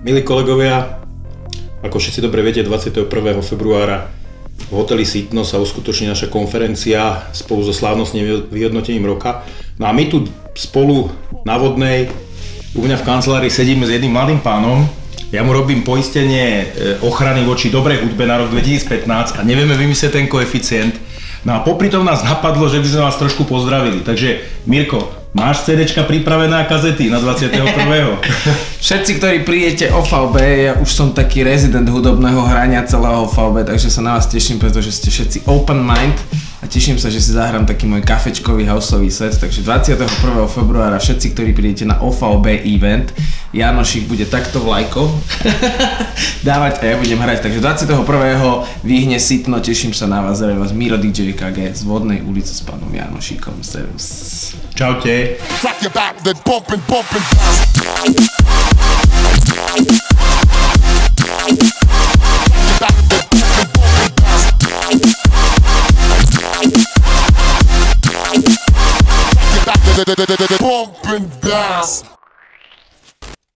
Milí kolegovia, ako všetci dobre viete, 21. februára v hoteli Sitno sa uskutoční naša konferencia spolu so slávnostným vyhodnotením roka. No a my tu spolu na Vodnej, u mňa v kancelárii sedíme s jedným mladým pánom. Ja mu robím poistenie ochrany voči dobrej hudbe na rok 2015 a nevieme vymyslieť ten koeficient. No a popri tom nás napadlo, že by sme vás trošku pozdravili. Takže Mirko, máš CDčka pripravené a kazety na 21. Všetci, ktorí prídete OVB, ja už som taký rezident hudobného hrania celého OVB, takže sa na vás teším, pretože ste všetci open mind a teším sa, že si zahrám taký môj kafečkový houseový set. Takže 21. februára všetci, ktorí prídete na OVB event, Janošik bude takto vlajko dávať a ja budem hrať. Takže 21. vyhne Sitno, teším sa na vás, zdravím vás, Miro DJ KG z Vodnej ulice s pánom Janošikom. Servus. Čaute. Pump and dance.